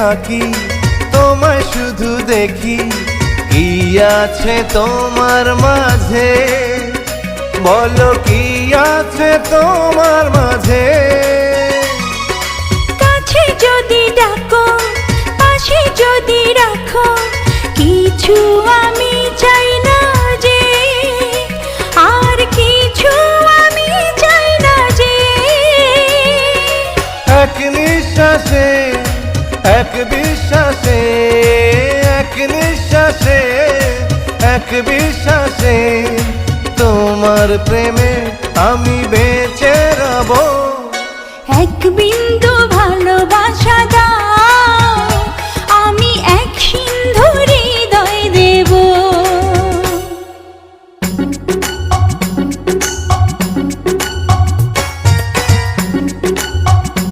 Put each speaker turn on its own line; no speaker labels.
থাকি, তোমায় শুধু দেখি। কি আছে তোমার মাঝে, বলো কি আছে তোমার মাঝে?
কাছে যদি ডাকো, পাশে যদি রাখো, কিছু আমি চাই না যে, আর কিছু আমি চাই না যে।
এক নিঃশ্বাসে, এক বিশ্বাসে, এক নিঃশ্বাসে, এক বিশ্বাসে, তোমার প্রেমে আমি বেঁচে রব।
এক বিন্দু